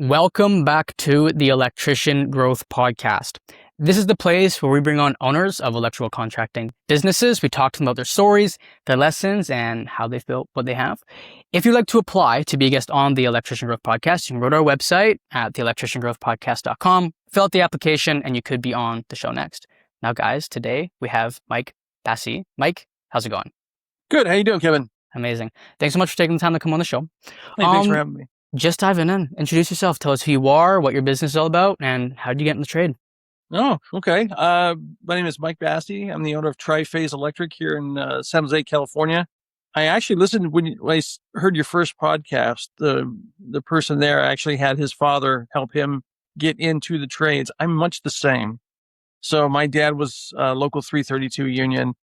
Welcome back to the Electrician Growth Podcast. This is the place where we bring on owners of electrical contracting businesses. We talk to them about their stories, their lessons, and how they've built what they have. If you'd like to apply to be a guest on the Electrician Growth Podcast, you can go to our website at theelectriciangrowthpodcast.com, fill out the application, and you could be on the show next. Now, guys, today we have Mike Bassey. Mike, how's it going? Good. How you doing, Kevin? Amazing. Thanks so much for taking the time to come on the show. Hey, thanks for having me. Just dive in. Introduce yourself. Tell us who you are, what your business is all about, and how did you get in the trade? Oh, okay. My name is Mike Bassey. I'm the owner of Tri-Phase Electric here in San Jose, California. I actually listened when I heard your first podcast. The person there actually had his father help him get into the trades. I'm much the same. So my dad was local 332 union.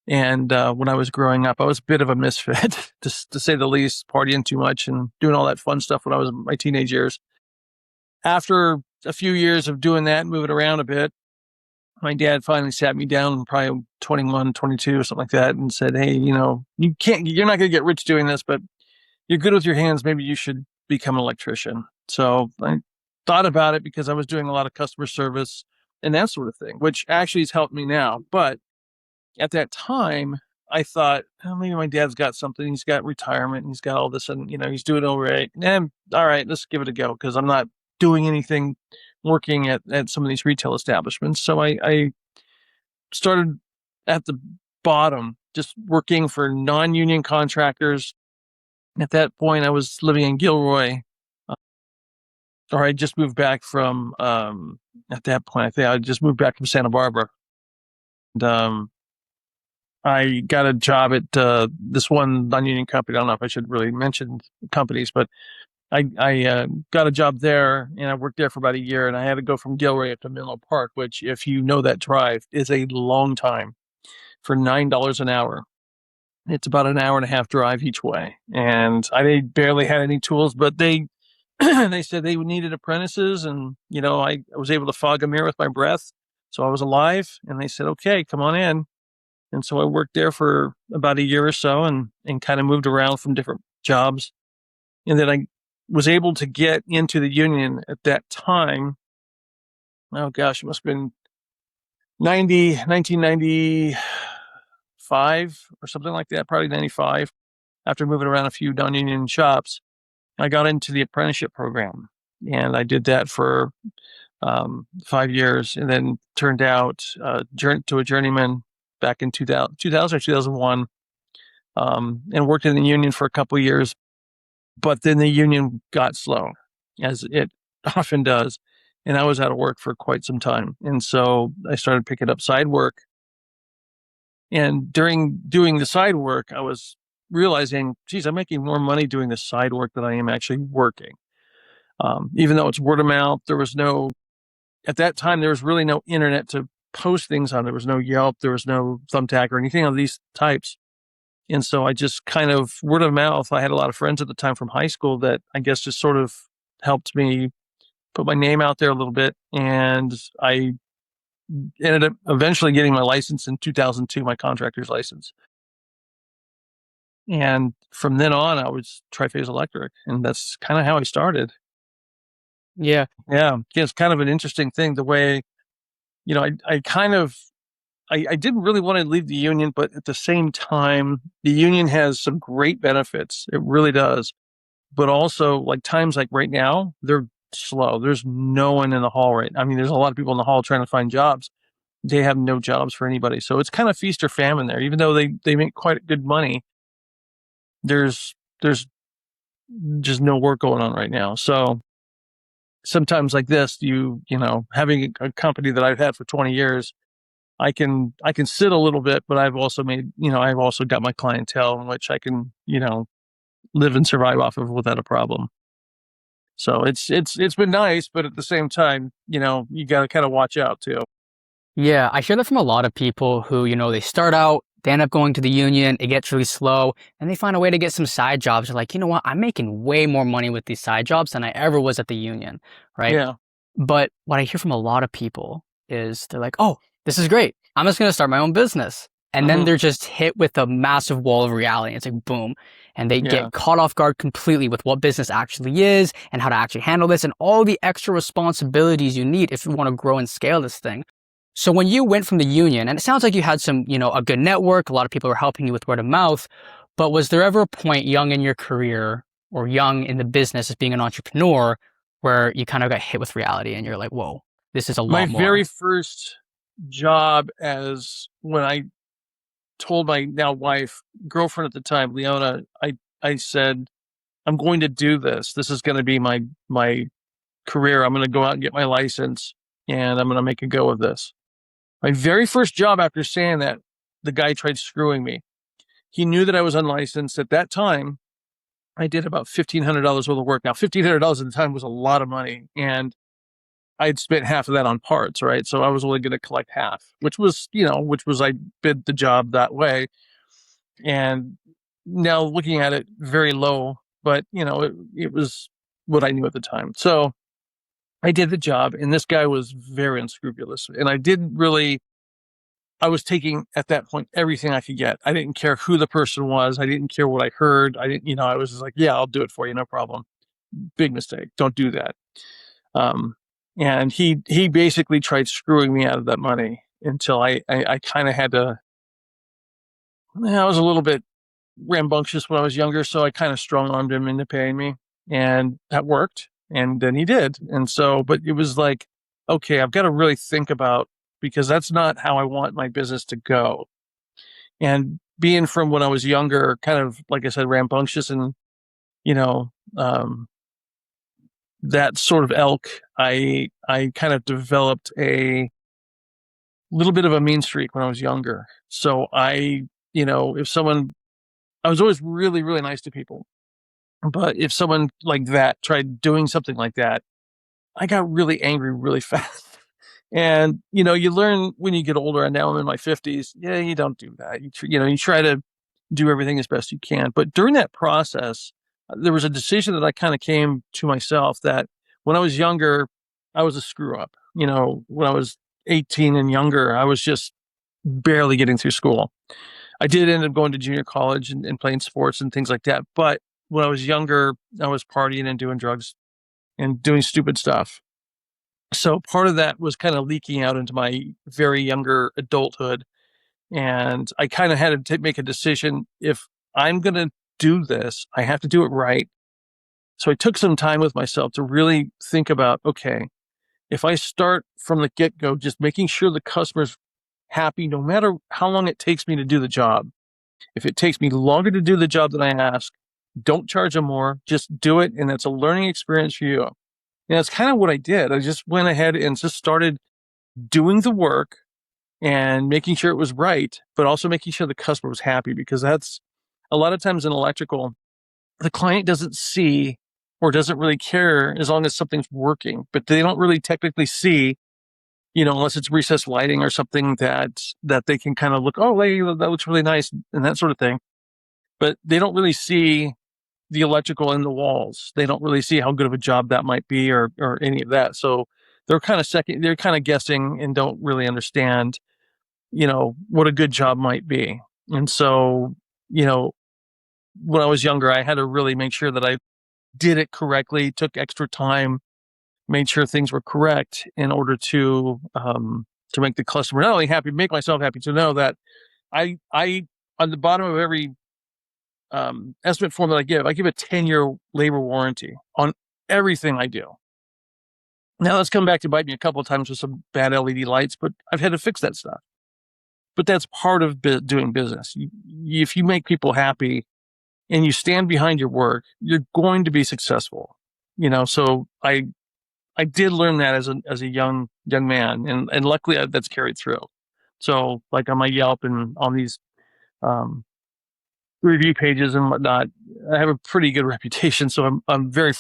And when I was growing up, I was a bit of a misfit, to say the least, partying too much and doing all that fun stuff when I was in my teenage years. After a few years of doing that, moving around a bit, my dad finally sat me down, probably 21, 22 or something like that, and said, hey, you're not going to get rich doing this, but you're good with your hands. Maybe you should become an electrician. So I thought about it because I was doing a lot of customer service and that sort of thing, which actually has helped me now. But at that time, I thought, oh, maybe my dad's got something. He's got retirement and he's got all this and, he's doing all right. And all right, let's give it a go because I'm not doing anything working at some of these retail establishments. So I started at the bottom, just working for non-union contractors. At that point, I was living in Gilroy, or I just moved back from, at that point, I think I just moved back from Santa Barbara. And, I got a job at this one non-union company. I don't know if I should really mention companies, but I got a job there, and I worked there for about a year, and I had to go from Gilroy up to Menlo Park, which, if you know that drive, is a long time for $9 an hour. It's about an hour and a half drive each way, and I barely had any tools, but they they said they needed apprentices, and I was able to fog a mirror with my breath, so I was alive, and they said, okay, come on in. And so I worked there for about a year or so and kind of moved around from different jobs. And then I was able to get into the union at that time. Oh gosh, it must have been 1995 or something like that, probably 95. After moving around a few non-union shops, I got into the apprenticeship program. And I did that for 5 years and then turned out to a journeyman back in 2000 or 2001, and worked in the union for a couple of years. But then the union got slow, as it often does, and I was out of work for quite some time. And so I started picking up side work. And during doing the side work, I was realizing, geez, I'm making more money doing the side work than I am actually working. Even though it's word of mouth, at that time, there was really no internet to post things on. There was no Yelp, there was no Thumbtack or anything of these types. And so I just kind of word of mouth. I had a lot of friends at the time from high school that I guess just sort of helped me put my name out there a little bit. And I ended up eventually getting my license in 2002, my contractor's license. And from then on, I was Tri-Phase Electric, and that's kind of how I started. Yeah. It's kind of an interesting thing, the way I didn't really want to leave the union, but at the same time, the union has some great benefits. It really does. But also, like times like right now, they're slow. There's no one in the hall I mean, there's a lot of people in the hall trying to find jobs. They have no jobs for anybody. So it's kind of feast or famine there. Even though they make quite good money, there's just no work going on right now. So sometimes like this, having a company that I've had for 20 years, I can sit a little bit, but I've also got my clientele in which I can, live and survive off of without a problem. So it's been nice, but at the same time, you got to kind of watch out too. Yeah, I hear that from a lot of people who, they start out, they end up going to the union, it gets really slow, and they find a way to get some side jobs. They're like, you know what, I'm making way more money with these side jobs than I ever was at the union, right? Yeah. But what I hear from a lot of people is they're like, oh, this is great. I'm just going to start my own business. And then they're just hit with a massive wall of reality. It's like, boom. And they Yeah. get caught off guard completely with what business actually is and how to actually handle this and all the extra responsibilities you need if you want to grow and scale this thing. So when you went from the union, and it sounds like you had some, a good network, a lot of people were helping you with word of mouth, but was there ever a point young in your career or young in the business as being an entrepreneur where you kind of got hit with reality and you're like, whoa, this is a My lot very more? first job, as when I told my now wife, girlfriend at the time, Leona, I said, I'm going to do this. This is going to be my career. I'm going to go out and get my license, and I'm going to make a go of this. My very first job after saying that, the guy tried screwing me. He knew that I was unlicensed. At that time, I did about $1,500 worth of work. Now, $1,500 at the time was a lot of money, and I'd spent half of that on parts, right? So I was only going to collect half, which was I bid the job that way. And now looking at it, very low, but it was what I knew at the time. So I did the job, and this guy was very unscrupulous, and I was taking at that point everything I could get. I didn't care who the person was. I didn't care what I heard. I didn't, I was just like, yeah, I'll do it for you. No problem. Big mistake. Don't do that. Um, and he basically tried screwing me out of that money until I kind of had to. I was a little bit rambunctious when I was younger, so I kind of strong armed him into paying me, and that worked. And then he did, and so, but it was like, okay, I've got to really think about, because that's not how I want my business to go. And being from when I was younger, kind of like I said, rambunctious and you know, um, that sort of elk, I kind of developed a little bit of a mean streak when I was younger. So if someone, I was always really, really nice to people. But if someone like that tried doing something like that, I got really angry really fast. And, you learn when you get older, and now I'm in my 50s. Yeah, you don't do that. You try to do everything as best you can. But during that process, there was a decision that I kind of came to myself that when I was younger, I was a screw up. When I was 18 and younger, I was just barely getting through school. I did end up going to junior college and playing sports and things like that. But when I was younger, I was partying and doing drugs and doing stupid stuff. So part of that was kind of leaking out into my very younger adulthood. And I kind of had to make a decision. If I'm going to do this, I have to do it right. So I took some time with myself to really think about, okay, if I start from the get go, just making sure the customer's happy, no matter how long it takes me to do the job. If it takes me longer to do the job than I ask, don't charge them more, just do it. And it's a learning experience for you. And that's kind of what I did. I just went ahead and just started doing the work and making sure it was right, but also making sure the customer was happy, because that's a lot of times in electrical, the client doesn't see or doesn't really care as long as something's working, but they don't really technically see, unless it's recessed lighting or something that they can kind of look, oh, hey, that looks really nice and that sort of thing. But they don't really see the electrical in the walls. They don't really see how good of a job that might be or any of that. So they're kind of guessing and don't really understand, what a good job might be. And so, you know, when I was younger, I had to really make sure that I did it correctly, took extra time, made sure things were correct in order to make the customer not only happy, make myself happy, to know that I on the bottom of every estimate form that I give a 10-year labor warranty on everything I do. Now that's come back to bite me a couple of times with some bad LED lights, but I've had to fix that stuff. But that's part of doing business. If you make people happy and you stand behind your work, you're going to be successful. So I did learn that as a young man, and luckily that's carried through. So like on my Yelp and on these um, review pages and whatnot, I have a pretty good reputation. So I'm very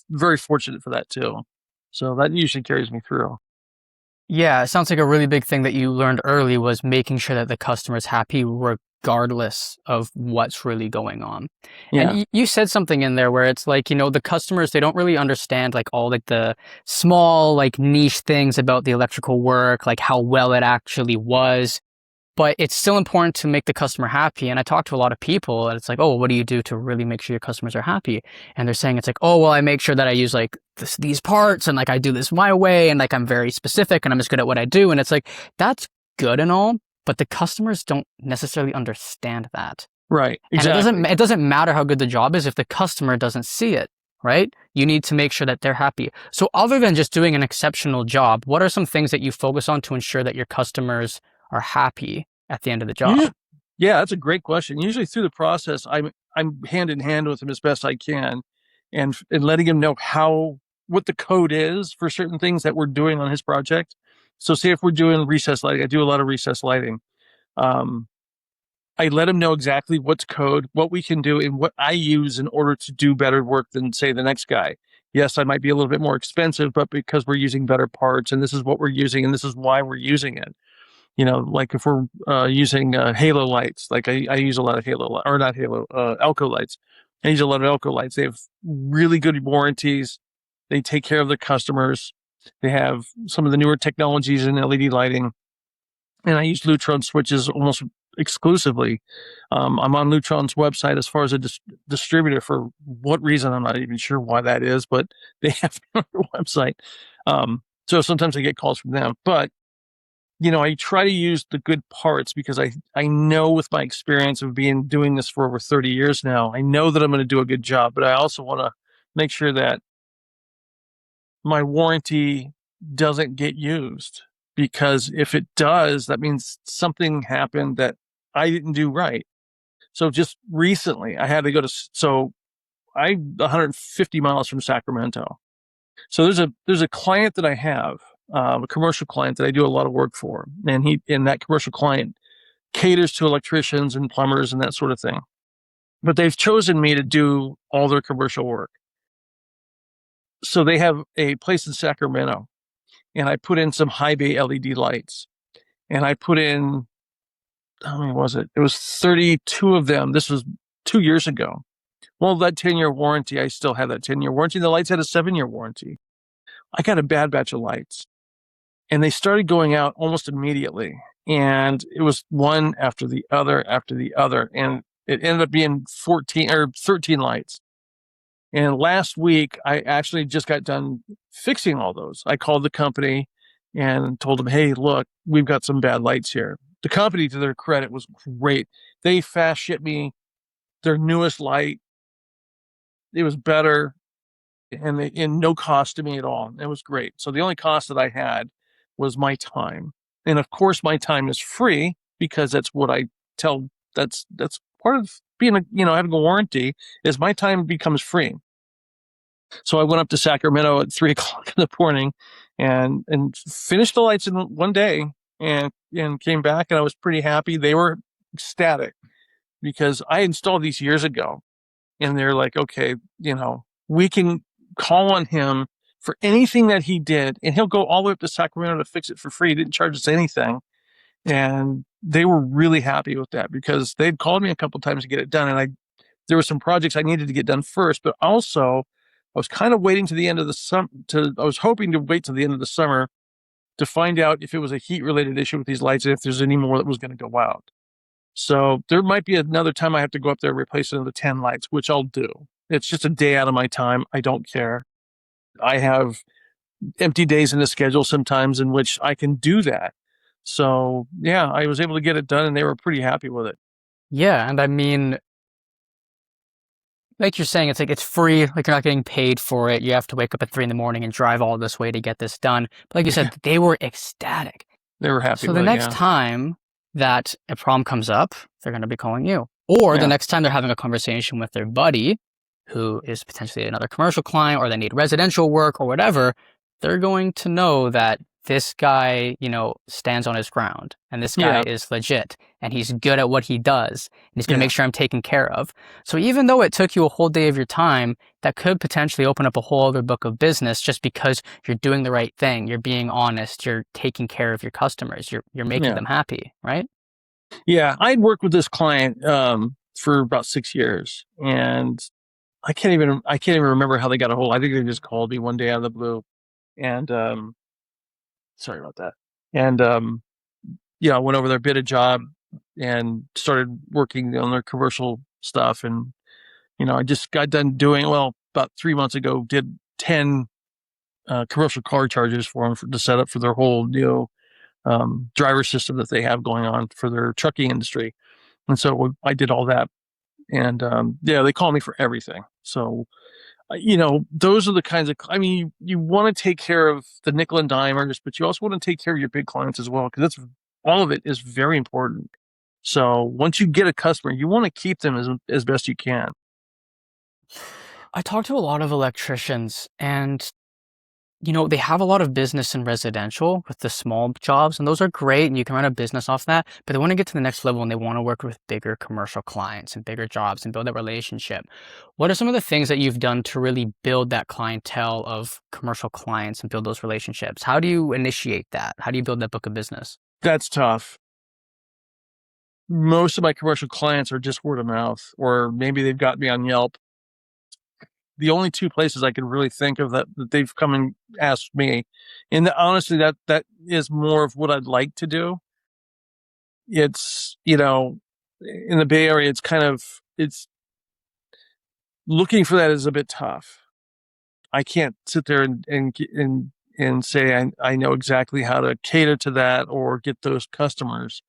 very fortunate for that too. So that usually carries me through. Yeah, it sounds like a really big thing that you learned early was making sure that the customer's happy regardless of what's really going on. And Yeah. you said something in there where it's like, the customers, they don't really understand like all like the small like niche things about the electrical work, like how well it actually was. but it's still important to make the customer happy. And I talk to a lot of people and it's like, oh, what do you do to really make sure your customers are happy? And they're saying it's like, oh, well, I make sure that I use like these parts and like I do this my way and like I'm very specific and I'm just good at what I do. And it's like, that's good and all, but the customers don't necessarily understand that. Right. And Exactly. it doesn't matter how good the job is if the customer doesn't see it, right? You need to make sure that they're happy. So other than just doing an exceptional job, what are some things that you focus on to ensure that your customers are happy at the end of the job? Usually, yeah, that's a great question. Usually through the process, I'm hand in hand with him as best I can, and letting him know what the code is for certain things that we're doing on his project. So, say if we're doing recess lighting, I do a lot of recess lighting. Um, I let him know exactly what's code, what we can do, and what I use in order to do better work than say the next guy. Yes, I might be a little bit more expensive, but because we're using better parts, and this is what we're using, and this is why we're using it. Like if we're using halo lights, like I use a lot of or not halo, Elco lights. I use a lot of Elco lights. They have really good warranties. They take care of the customers. They have some of the newer technologies in LED lighting. And I use Lutron switches almost exclusively. I'm on Lutron's website as far as a distributor. For what reason, I'm not even sure why that is, but they have me on their website. So sometimes I get calls from them. But I try to use the good parts because I know with my experience of doing this for over 30 years now, I know that I'm going to do a good job, but I also want to make sure that my warranty doesn't get used, because if it does, that means something happened that I didn't do right. So just recently I had to I'm 150 miles from Sacramento. So there's a client that I have, a commercial client that I do a lot of work for, and that commercial client caters to electricians and plumbers and that sort of thing. But they've chosen me to do all their commercial work. So they have a place in Sacramento, and I put in some high bay LED lights, and I put in, how many was it? It was 32 of them. This was 2 years ago. Well, that 10-year warranty, I still have that 10-year warranty. The lights had a 7-year warranty. I got a bad batch of lights, and they started going out almost immediately. And it was one after the other after the other. And it ended up being 14 or 13 lights. And last week, I actually just got done fixing all those. I called the company and told them, hey, look, we've got some bad lights here. The company, to their credit, was great. They fast shipped me their newest light. It was better, and no cost to me at all. It was great. So the only cost that I had was my time. And of course, my time is free because that's what I tell. That's part of being having a warranty, is my time becomes free. So I went up to Sacramento at 3 o'clock in the morning and finished the lights in one day, and came back, and I was pretty happy. They were ecstatic because I installed these years ago, and they're like, okay, we can call on him for anything that he did, and he'll go all the way up to Sacramento to fix it for free. He didn't charge us anything. And they were really happy with that because they'd called me a couple times to get it done. And there were some projects I needed to get done first, but also I was kind of waiting to the end of the summer I was hoping to wait to the end of the summer to find out if it was a heat related issue with these lights and if there's any more that was going to go out. So there might be another time I have to go up there and replace another 10 lights, which I'll do. It's just a day out of my time. I don't care. I have empty days in the schedule sometimes in which I can do that. So yeah, I was able to get it done, and they were pretty happy with it. Yeah, and I mean, like you're saying, it's like it's free, like you're not getting paid for it. You have to wake up at 3 in the morning and drive all this way to get this done. But like you said, they were ecstatic. They were happy So the with it. next Yeah. time that a problem comes up, they're going to be calling you. Or the Yeah. next time they're having a conversation with their buddy, who is potentially another commercial client, or they need residential work or whatever, they're going to know that this guy, stands on his ground, and this guy Yeah. is legit, and he's good at what he does, and he's going to Yeah. make sure I'm taken care of. So even though it took you a whole day of your time, that could potentially open up a whole other book of business just because you're doing the right thing, you're being honest, you're taking care of your customers, you're making Yeah. them happy, right? Yeah. I'd worked with this client for about 6 years, and I can't even remember how they got a hold. I think they just called me one day out of the blue, and sorry about that. And I went over there, bid a job, and started working on their commercial stuff. And I just got done doing well about 3 months ago. Did 10 commercial car chargers for them to set up for their whole driver system that they have going on for their trucking industry. And so I did all that, and they call me for everything. So those are the kinds of, I mean, you want to take care of the nickel and dimers, but you also want to take care of your big clients as well, because that's all of it is very important. So once you get a customer, you want to keep them as best you can. I talk to a lot of electricians and they have a lot of business in residential with the small jobs, and those are great, and you can run a business off that. But they want to get to the next level, and they want to work with bigger commercial clients and bigger jobs and build that relationship. What are some of the things that you've done to really build that clientele of commercial clients and build those relationships? How do you initiate that? How do you build that book of business? That's tough. Most of my commercial clients are just word of mouth, or maybe they've got me on Yelp. The only two places I can really think of that they've come and asked me, and honestly, that is more of what I'd like to do. It's in the Bay Area, it's looking for that is a bit tough. I can't sit there and say I know exactly how to cater to that or get those customers,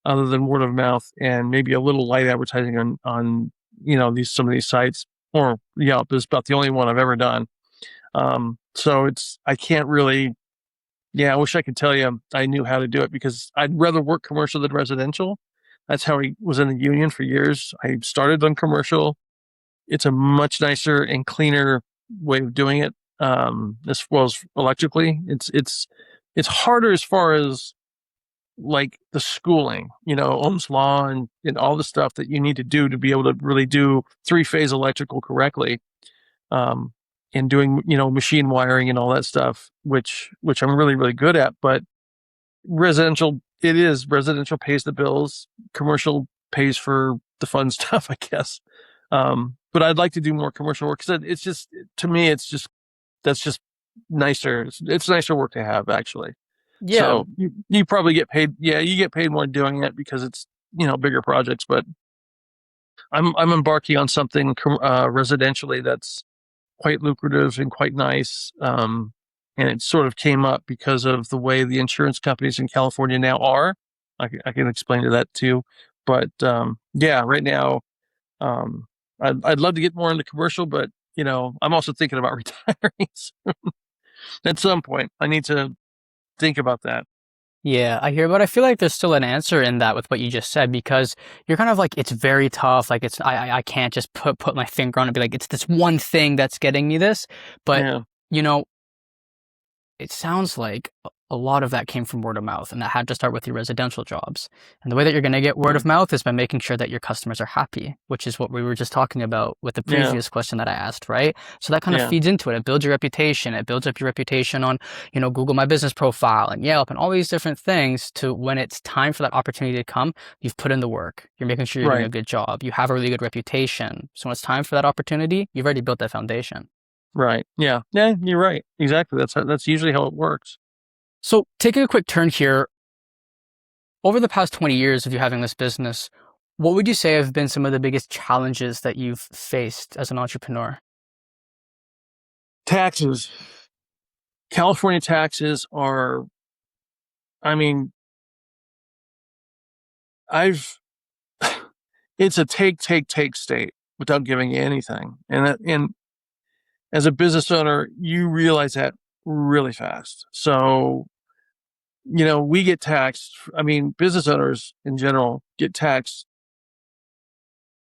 other than word of mouth and maybe a little light advertising on some of these sites. Or Yelp is about the only one I've ever done. So I can't really. Yeah, I wish I could tell you I knew how to do it, because I'd rather work commercial than residential. That's how I was in the union for years. I started on commercial. It's a much nicer and cleaner way of doing it, as well as electrically. It's harder as far as like the schooling, Ohm's law and all the stuff that you need to do to be able to really do three-phase electrical correctly, um, and doing, machine wiring and all that stuff, which I'm really, really good at. But residential pays the bills, commercial pays for the fun stuff, I guess. But I'd like to do more commercial work, because it's just, to me, that's just nicer. It's nicer work to have, actually. Yeah, So you probably get paid. Yeah, you get paid more doing it because it's bigger projects. But I'm embarking on something residentially that's quite lucrative and quite nice. And it sort of came up because of the way the insurance companies in California now are. I can explain to that too. But yeah, right now, I'd love to get more into commercial, but I'm also thinking about retiring at some point. I need to think about that. yeah, I hear, but I feel like there's still an answer in that with what you just said, because you're kind of like, it's very tough. Like I can't just put my finger on it and be like, it's this one thing that's getting me this. But Yeah, you know, it sounds like a lot of that came from word of mouth, and that had to start with your residential jobs. And the way that you're going to get word yeah, of mouth is by making sure that your customers are happy, which is what we were just talking about with the yeah, previous question that I asked, right? So that kind of yeah. feeds into it. It builds your reputation. It builds up your reputation on, Google My Business Profile and Yelp and all these different things, to when it's time for that opportunity to come, you've put in the work. You're making sure you're doing a Right, good job. You have a really good reputation. So when it's time for that opportunity, you've already built that foundation. right. Yeah, yeah. You're right. Exactly. That's usually how it works. So taking a quick turn here, over the past 20 years of you having this business, what would you say have been some of the biggest challenges that you've faced as an entrepreneur? Taxes. California taxes are. I mean, I've. It's a take state without giving you anything, and as a business owner, you realize that really fast. So we get taxed. I mean, business owners in general get taxed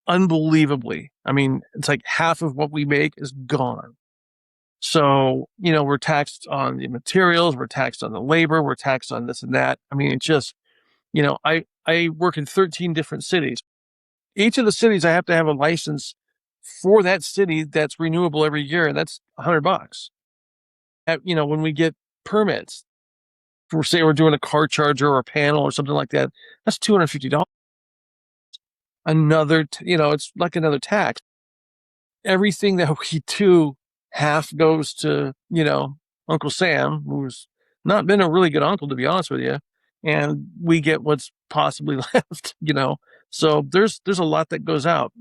unbelievably. I mean, it's like half of what we make is gone. So, we're taxed on the materials, we're taxed on the labor, we're taxed on this and that. I mean, it's just, I work in 13 different cities. Each of the cities, I have to have a license for that city that's renewable every year, and that's $100. When we get permits for, say, we're doing a car charger or a panel or something like that, that's $250. It's like another tax. Everything that we do, half goes to, Uncle Sam, who's not been a really good uncle, to be honest with you. and we get what's possibly left, So there's a lot that goes out,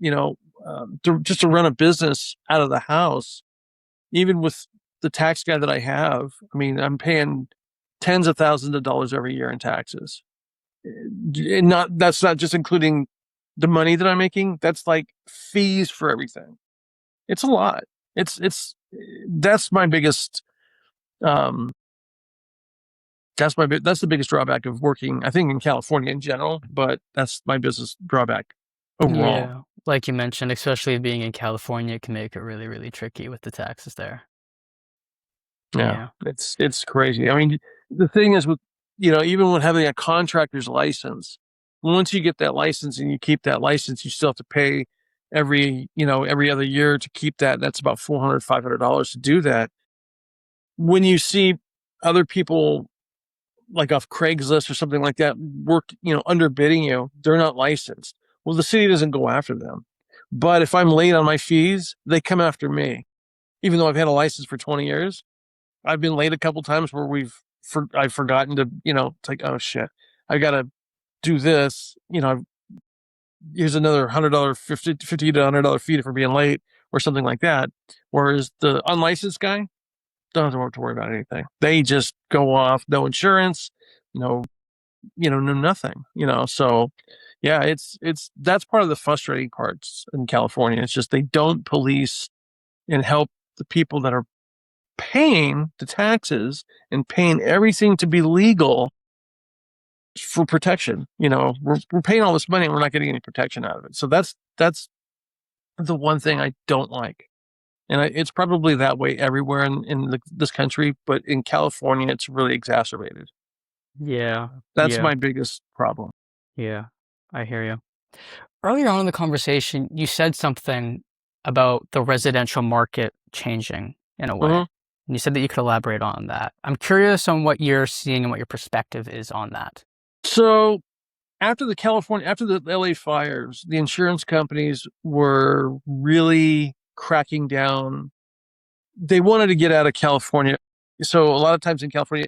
just to run a business out of the house, even with the tax guy that I have. I mean, I'm paying tens of thousands of dollars every year in taxes. And that's not just including the money that I'm making. That's like fees for everything. It's a lot. It's that's my biggest um that's the biggest drawback of working, I think, in California in general, but that's my business drawback overall. Yeah, like you mentioned, especially being in California, it can make it really, really tricky with the taxes there. Yeah, Yeah. it's crazy. I mean, the thing is with, even with having a contractor's license, once you get that license and you keep that license, you still have to pay every other year to keep that. That's about $400 to do that. When you see other people like off Craigslist or something like that work, underbidding you, they're not licensed. Well, the city doesn't go after them. But if I'm late on my fees, they come after me, even though I've had a license for 20 years. I've been late a couple times where I've forgotten to, it's like, oh shit, I got to do this. Here's another $100, 50 to $100 fee for being late or something like that. Whereas the unlicensed guy doesn't have to worry about anything. They just go off, no insurance, no, no nothing, So yeah, that's part of the frustrating parts in California. It's just they don't police and help the people that are paying the taxes and paying everything to be legal for protection. We're paying all this money and we're not getting any protection out of it. So that's the one thing I don't like. And it's probably that way everywhere in this country, but in California, it's really exacerbated. Yeah. That's Yeah. my biggest problem. Yeah. I hear you. Earlier on in the conversation, you said something about the residential market changing in a way. Mhm. And you said that you could elaborate on that. I'm curious on what you're seeing and what your perspective is on that. So after the LA fires, the insurance companies were really cracking down. They wanted to get out of California. So a lot of times in California,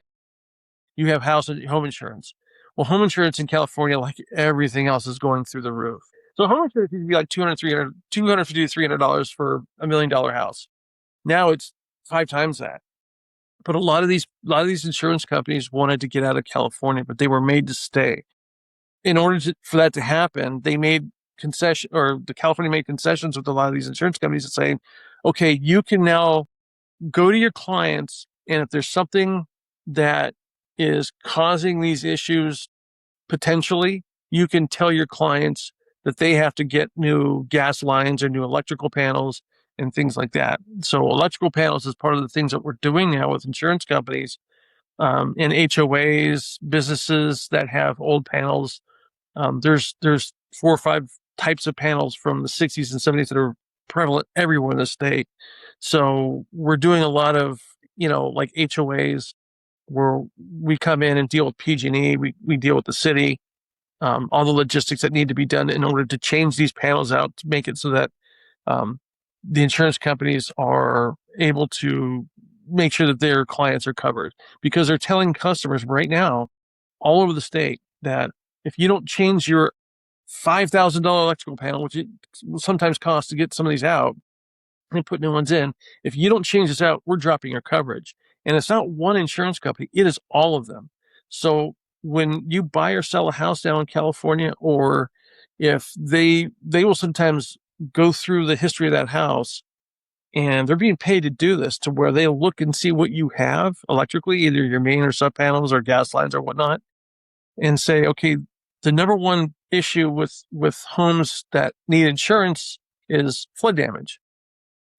you have home insurance. Well, home insurance in California, like everything else, is going through the roof. So home insurance used to be like $250 to $300 for $1 million house. Now it's 5 times that. But a lot of these insurance companies wanted to get out of California, but they were made to stay. In order for that to happen, the California made concessions with a lot of these insurance companies saying, okay, you can now go to your clients, and if there's something that is causing these issues potentially, you can tell your clients that they have to get new gas lines or new electrical panels and things like that. So electrical panels is part of the things that we're doing now with insurance companies, and HOAs, businesses that have old panels. There's 4 or 5 types of panels from the 60s and 70s that are prevalent everywhere in the state. So we're doing a lot of, like HOAs where we come in and deal with PG&E. We deal with the city, all the logistics that need to be done in order to change these panels out to make it so that um, the insurance companies are able to make sure that their clients are covered, because they're telling customers right now all over the state that if you don't change your $5,000 electrical panel, which it will sometimes cost to get some of these out and put new ones in, if you don't change this out, we're dropping your coverage. And it's not one insurance company, it is all of them. So when you buy or sell a house down in California, or if they will sometimes go through the history of that house, and they're being paid to do this, to where they'll look and see what you have electrically, either your main or sub panels or gas lines or whatnot, and say, okay, the number one issue with homes that need insurance is flood damage.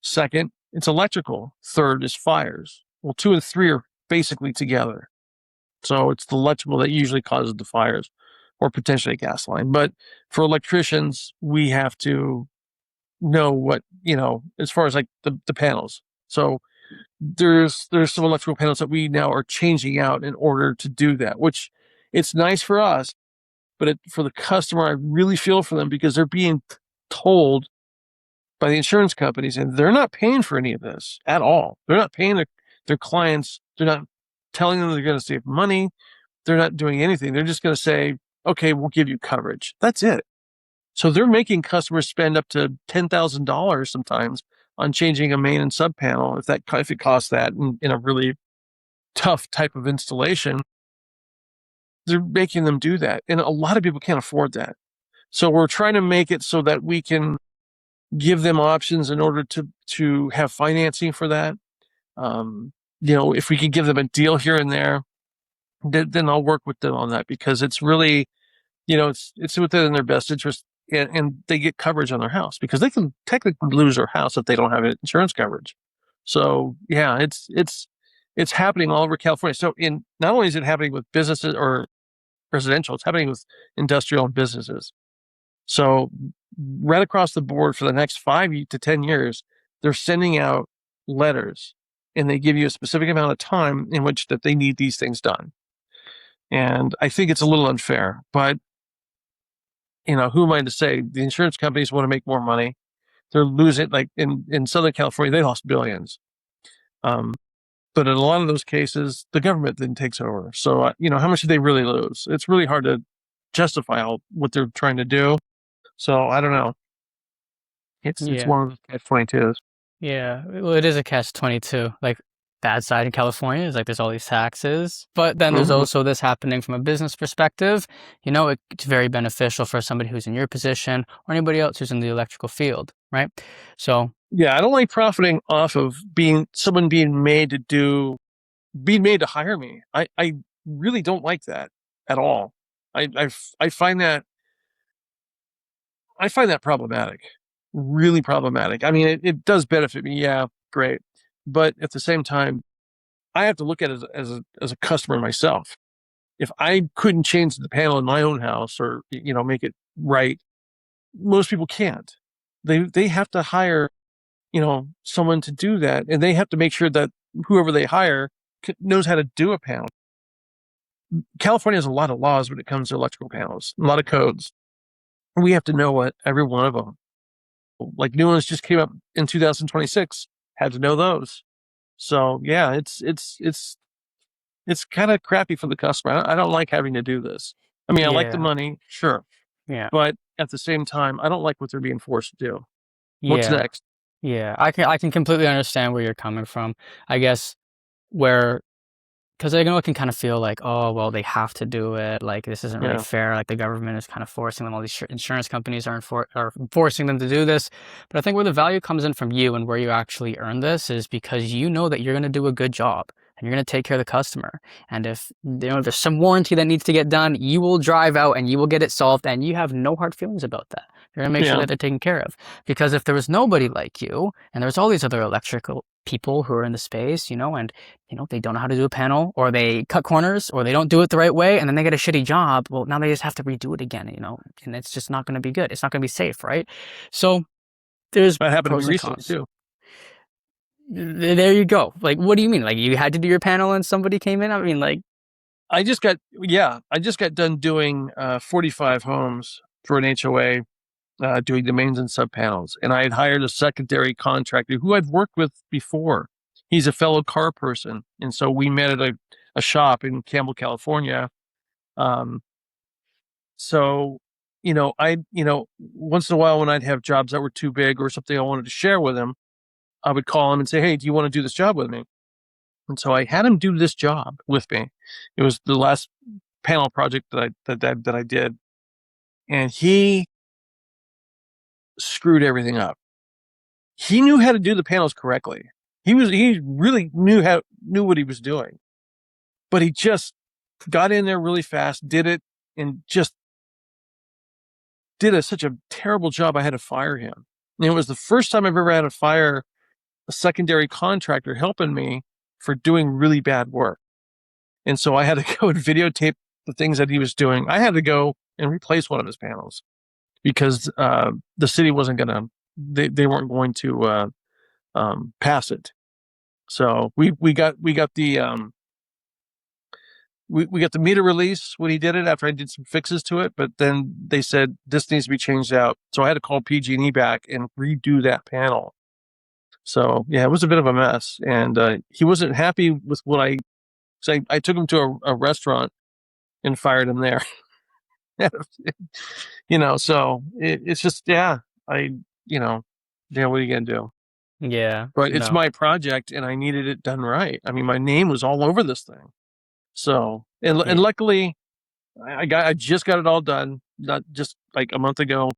Second, it's electrical. Third is fires. Well, 2 and 3 are basically together. So it's the electrical that usually causes the fires, or potentially a gas line. But for electricians, we have to know what, as far as like the panels. So there's some electrical panels that we now are changing out in order to do that, which it's nice for us, but for the customer, I really feel for them, because they're being told by the insurance companies, and they're not paying for any of this at all. They're not paying their clients. They're not telling them they're going to save money. they're not doing anything. They're just going to say, okay, we'll give you coverage. That's it. So they're making customers spend up to $10,000 sometimes on changing a main and sub panel if it costs that in a really tough type of installation. They're making them do that, and a lot of people can't afford that. So we're trying to make it so that we can give them options in order to have financing for that. If we could give them a deal here and there, then I'll work with them on that, because it's really, it's within their best interest, and they get coverage on their house, because they can technically lose their house if they don't have insurance coverage. So yeah, it's happening all over California. So not only is it happening with businesses or residential, it's happening with industrial and businesses. So right across the board for the next 5 to 10 years, they're sending out letters, and they give you a specific amount of time in which that they need these things done. And I think it's a little unfair, but who am I to say? The insurance companies want to make more money. They're losing, like in Southern California, they lost billions. But in a lot of those cases, the government then takes over. So, how much do they really lose? It's really hard to justify what they're trying to do. So I don't know. It's Yeah. one of those catch-22s. Yeah. Well, it is a catch-22. Like, bad side in California is like there's all these taxes, but then there's Mm-hmm. also this happening from a business perspective. It's very beneficial for somebody who's in your position or anybody else who's in the electrical field, right? So, Yeah, I don't like profiting off of someone being made to hire me. I really don't like that at all. I find that problematic, really problematic. I mean, it does benefit me, yeah, great, but at the same time, I have to look at it as a customer myself. If I couldn't change the panel in my own house, or make it right, most people can't. They have to hire someone to do that, and they have to make sure that whoever they hire knows how to do a panel. California has a lot of laws when it comes to electrical panels, a lot of codes. We have to know what every one of them. Like new ones just came up in 2026, had to know those. So yeah, it's kind of crappy for the customer. I don't like having to do this. I mean, I like the yeah. money, sure, Yeah. but at the same time, I don't like what they're being forced to do. What's Yeah. next? Yeah. I can completely understand where you're coming from. I guess where because it can kind of feel like, oh, well, they have to do it. Like, this isn't really Yeah, fair. Like, the government is kind of forcing them. All these insurance companies are forcing them to do this. But I think where the value comes in from you and where you actually earn this is because you know that you're going to do a good job and you're going to take care of the customer. And if if there's some warranty that needs to get done, you will drive out and you will get it solved, and you have no hard feelings about that. You're going to make sure yeah. that they're taken care of. Because if there was nobody like you and there's all these other electrical people who are in the space, and they don't know how to do a panel, or they cut corners, or they don't do it the right way, and then they get a shitty job. Well, now they just have to redo it again, and it's just not going to be good. It's not going to be safe, right? So there's That happened to me pros and recently cons. too. There you go. Like, what do you mean? Like, you had to do your panel and somebody came in? I mean, like, I just got done doing 45 homes for an HOA, doing the mains and sub panels, and I had hired a secondary contractor who I've worked with before. He's a fellow car person, and so we met at a shop in Campbell, California. Um, so once in a while when I'd have jobs that were too big or something I wanted to share with him, I would call him and say, "Hey, do you want to do this job with me?" And so I had him do this job with me. It was the last panel project that I did, and he screwed everything up. He knew how to do the panels correctly. He really knew what he was doing, but he just got in there really fast, did it, and just did such a terrible job. I had to fire him. And it was the first time I've ever had to fire a secondary contractor helping me for doing really bad work. And so I had to go and videotape the things that he was doing. I had to go and replace one of his panels because the city wasn't going to, they weren't going to pass it. So we got the meter release when he did it after I did some fixes to it, but then they said this needs to be changed out. So I had to call PG&E back and redo that panel. So yeah, it was a bit of a mess, and he wasn't happy with what I took him to a restaurant and fired him there. So it's just, yeah, I, yeah, what are you going to do? Yeah. But it's No. my project and I needed it done right. I mean, my name was all over this thing. So, and Yeah. luckily I just got it all done, not just like a month ago.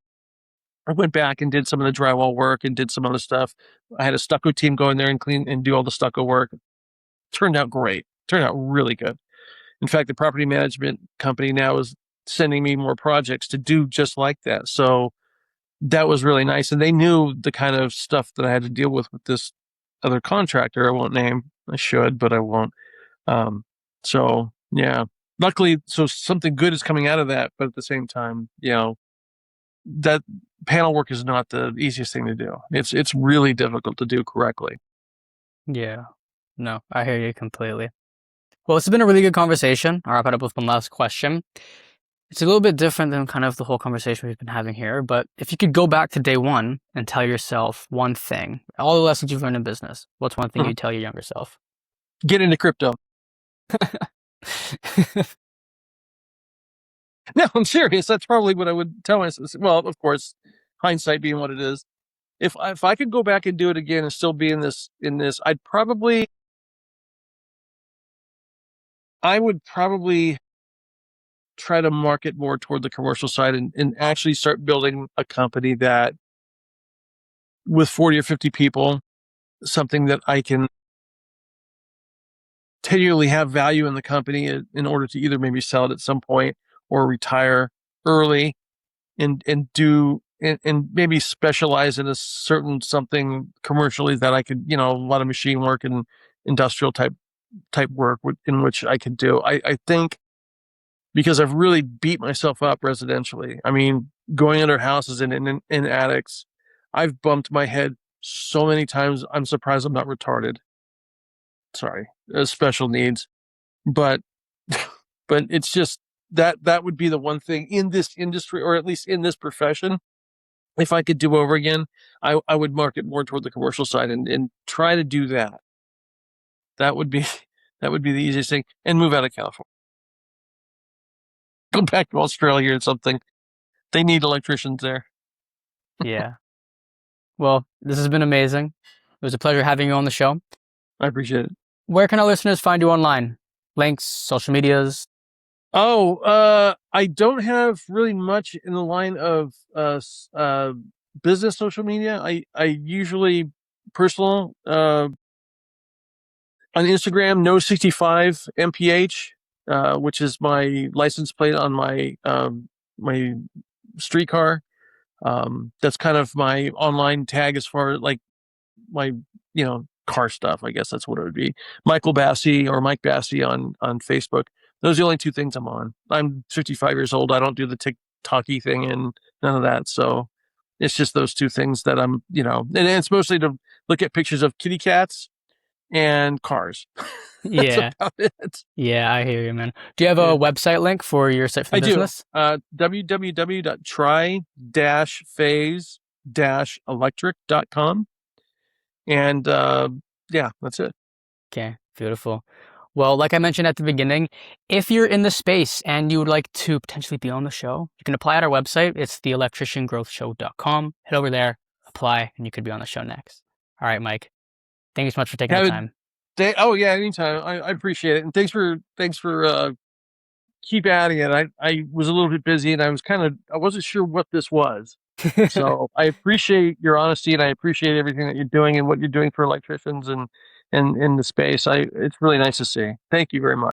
I went back and did some of the drywall work and did some other stuff. I had a stucco team go in there and clean and do all the stucco work. Turned out great. Turned out really good. In fact, the property management company now is sending me more projects to do just like that. So that was really nice. And they knew the kind of stuff that I had to deal with this other contractor. I won't name. I should, but I won't. So yeah, luckily, so something good is coming out of that. But at the same time, that panel work is not the easiest thing to do. It's really difficult to do correctly. Yeah. No, I hear you completely. Well, it's been a really good conversation. I'll wrap it up with one last question. It's a little bit different than kind of the whole conversation we've been having here, but if you could go back to day one and tell yourself one thing, all the lessons you've learned in business, what's one thing Mhm. you'd tell your younger self? Get into crypto. No, I'm serious. That's probably what I would tell myself. Well, of course, hindsight being what it is. If I could go back and do it again and still be in this, I would probably try to market more toward the commercial side and actually start building a company that with 40 or 50 people, something that I can continually have value in the company in order to either maybe sell it at some point or retire early and do and maybe specialize in a certain something commercially that I could, a lot of machine work and industrial type work in which I could do. I think because I've really beat myself up residentially. I mean, going under houses and in attics, I've bumped my head so many times. I'm surprised I'm not retarded. Sorry, special needs, but but it's just that would be the one thing in this industry, or at least in this profession. If I could do over again, I would market more toward the commercial side and try to do that. That would be that would be the easiest thing, and move out of California. Go back to Australia or something. They need electricians there. Yeah. Well, this has been amazing. It was a pleasure having you on the show. I appreciate it. Where can our listeners find you online? Links, social medias? Oh, I don't have really much in the line of business social media. I usually personal on Instagram, no65 mph, which is my license plate on my streetcar. That's kind of my online tag as far as like my car stuff. I guess that's what it would be. Michael Bassey or Mike Bassey on Facebook. Those are the only two things I'm on. I'm 55 years old. I don't do the TikToky thing and none of that. So it's just those two things that and it's mostly to look at pictures of kitty cats and cars. That's Yeah. about it. Yeah, I hear you, man. Do you have Yeah. a website link for your site for I the do. business? www.try-phase-electric.com. And yeah, that's it. Okay, beautiful. Well, like I mentioned at the beginning, if you're in the space and you would like to potentially be on the show, you can apply at our website. It's theelectriciangrowthshow.com. Head over there, apply, and you could be on the show next. All right, Mike. Thank you so much for taking the time. Oh yeah, anytime. I appreciate it, and thanks for keep adding it. I was a little bit busy, and I wasn't sure what this was. So I appreciate your honesty, and I appreciate everything that you're doing and what you're doing for electricians and in the space. It's really nice to see. Thank you very much.